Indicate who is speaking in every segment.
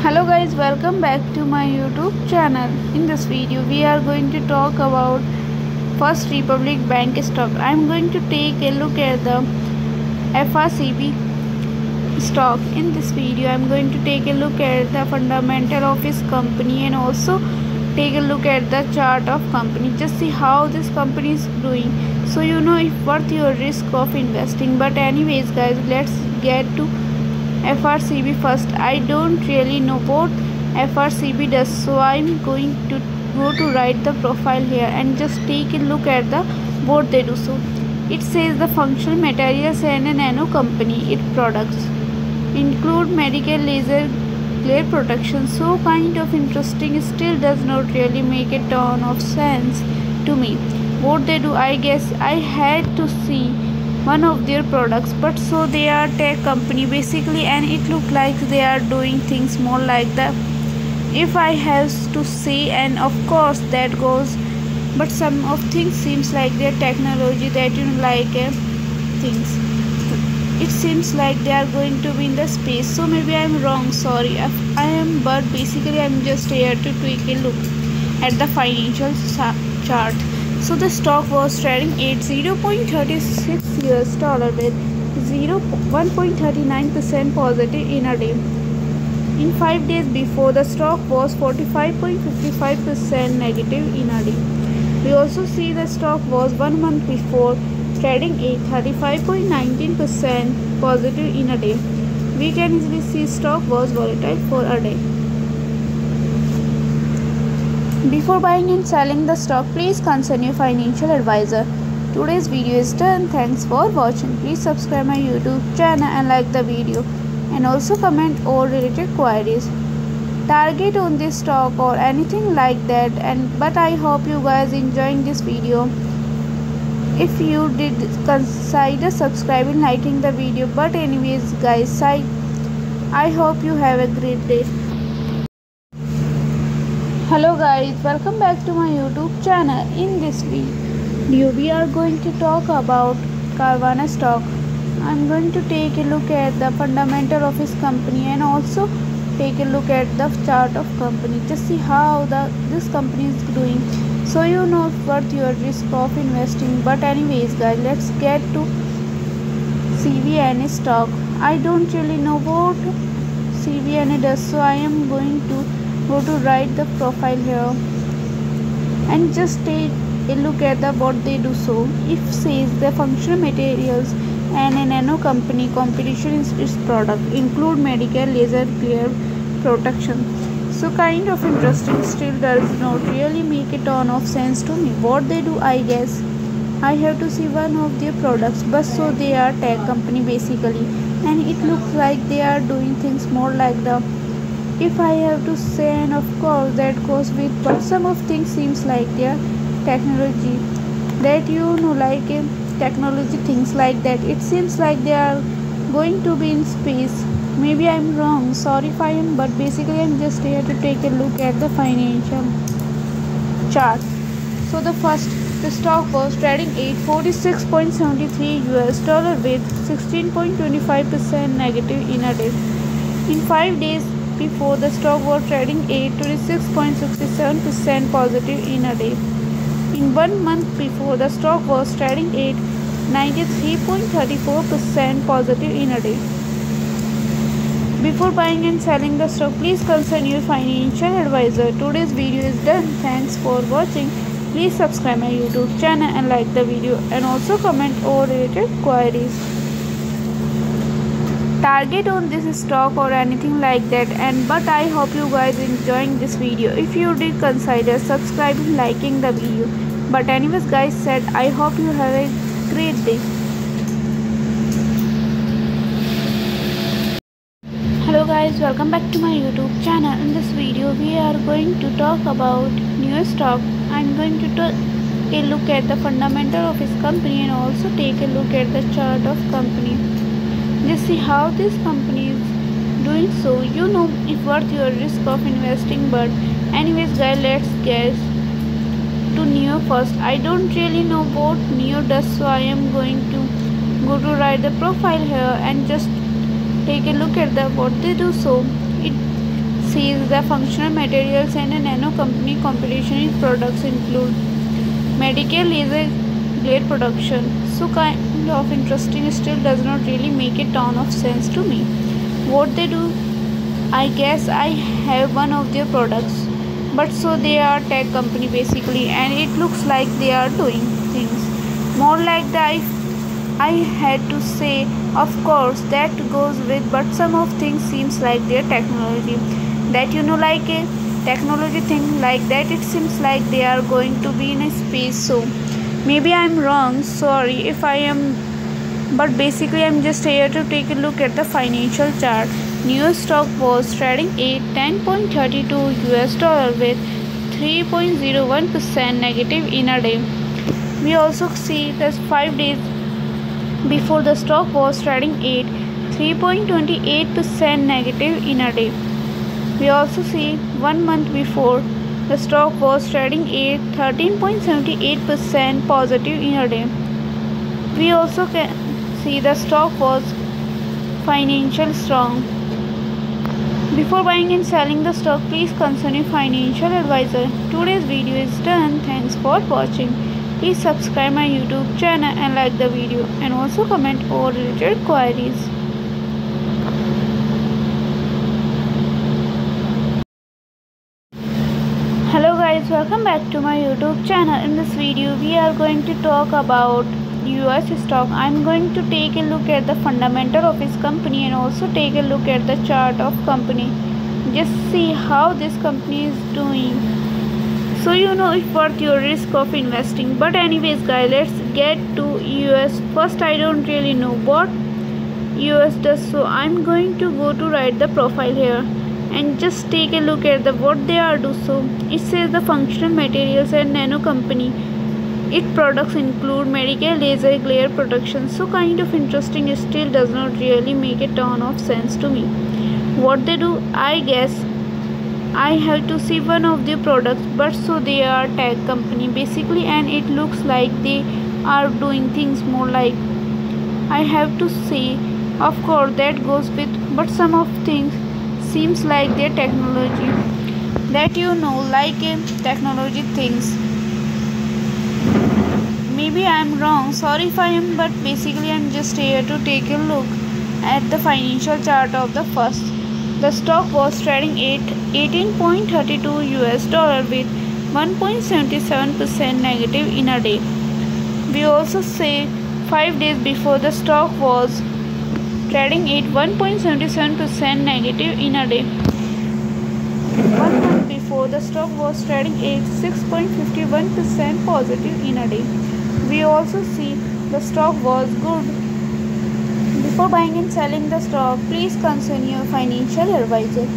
Speaker 1: Hello guys, welcome back to my YouTube channel. In this video we are going to talk about First Republic Bank stock. I am going to take a look at the FRCB stock. In this video I am going to take a look at the fundamental of this company and also take a look at the chart of company. Just see how this company is doing, so you know if worth your risk of investing. But anyways guys, let's get to FRCB first. I don't really know what FRCB does, so I'm going to go to write the profile here and just take a look at the what they do. So it says the functional materials and a nano company. Its products include medical laser glare protection. So kind of interesting, still does not really make a ton of sense to me. What they do, I guess I had to see one of their products, but so they are tech company basically, and it look like they are doing things more like the, if I have to say, and of course that goes, but some of things seems like their technology that things, it seems like they are going to be in the space. So maybe I'm wrong, sorry if I am, but basically I'm just here to take a look at the financial chart. So the stock was trading at $0.36 with 1.39% positive in a day. In 5 days before, the stock was 45.55% negative in a day. We also see the stock was 1 month before trading at 35.19% positive in a day. We can easily see stock was volatile for a day. Before buying and selling the stock, please consult your financial advisor. Today's video is done. Thanks for watching. Please subscribe my YouTube channel and like the video, and also comment all related queries, target on this stock or anything like that. But I hope you guys enjoying this video. If you did, consider subscribing, liking the video. But anyways guys, I hope you have a great day. Hello guys, welcome back to my YouTube channel. In this video we are going to talk about Carvana stock. I'm going to take a look at the fundamental of this company and also take a look at the chart of company. Just see how this company is doing, so you know worth your risk of investing. But anyways guys, let's get to CVNA stock. I don't really know what CVNA does, so I am going to go to write the profile here and just take a look at the what they do. So it says the functional materials and a nano company competition is its product include medical laser glare protection. So kind of interesting, still does not really make a ton of sense to me. What they do, I guess I have to see one of their products, but so they are tech company basically, and it looks like they are doing things more like the, if I have to say, and of course that goes with, but some of things seems like their technology that you know technology things like that. It seems like they are going to be in space. Maybe I'm wrong, sorry if I am, but basically I'm just here to take a look at the financial chart. So the stock was trading at $46.73 with 16.25% negative in a day. In 5 days before, the stock was trading at 26.67% positive in a day. In 1 month before, the stock was trading at 93.34% positive in a day. Before buying and selling the stock, please consult your financial advisor. Today's video is done. Thanks for watching. Please subscribe my YouTube channel and like the video, and also comment all related queries, target on this stock or anything like that. But I hope you guys enjoying this video. If you did, consider subscribing, liking the video. But anyways guys, said I hope you have a great day. Hello guys, welcome back to my YouTube channel. In this video we are going to talk about new stock. I'm going to take a look at the fundamental of this company and also take a look at the chart of company. Just see how this company is doing, so you know if worth your risk of investing. But anyways guys, let's get to Neo first. I don't really know what Neo does, so I am going to go to write the profile here and just take a look at the what they do. So it says the functional materials and a nano company competition in products include medical laser glare production. So kind of interesting, still does not really make a ton of sense to me. What they do, I guess I have one of their products, but so they are tech company basically, and it looks like they are doing things more like that. I had to say, of course, that goes with, but some of things seems like their technology. That like a technology thing like that, it seems like they are going to be in a space. So maybe I'm wrong. Sorry if I am, but basically I'm just here to take a look at the financial chart. New stock was trading at 10.32 US dollar with 3.01% negative in a day. We also see that 5 days before the stock was trading at 3.28% negative in a day. We also see 1 month before the stock was trading at 13.78% positive in a day. We also can see the stock was financial strong. Before buying and selling the stock, please consult your financial advisor. Today's video is done. Thanks for watching. Please subscribe my YouTube channel and like the video, and also comment all related queries. Hello guys, welcome back to my YouTube channel. In this video we are going to talk about US stock. I'm going to take a look at the fundamental of this company and also take a look at the chart of company. Just see how this company is doing, so if worth your risk of investing. But anyways guys, let's get to US. First, I don't really know what US does, so I'm going to go to write the profile here and just take a look at the what they are do. So it says the functional materials and nano company. Its products include medical laser glare production. So kind of interesting, it still does not really make a ton of sense to me. What they do, I guess I have to see one of their products, but so they are tech company basically, and it looks like they are doing things more like, I have to say, of course that goes with, but some of things seems like their technology. That like technology things. Maybe I'm wrong, sorry if I am, but basically I'm just here to take a look at the financial chart of the first. The stock was trading at 18.32 US dollar with 1.77% negative in a day. We also say 5 days before the stock was trading at 1.77% negative in a day. 1 month before the stock was trading at 6.51% positive in a day. We also see the stock was good. Before buying and selling the stock, please consult your financial advisor.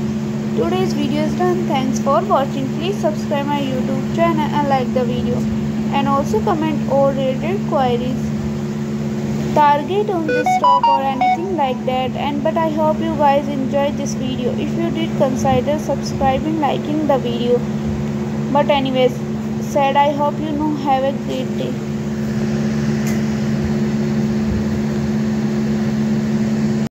Speaker 1: Today's video is done. Thanks for watching. Please subscribe my YouTube channel and like the video, and also comment all related queries, target on this stock or anything like that. But I hope you guys enjoyed this video. If you did, consider subscribing, liking the video. But anyways said, I hope have a great day.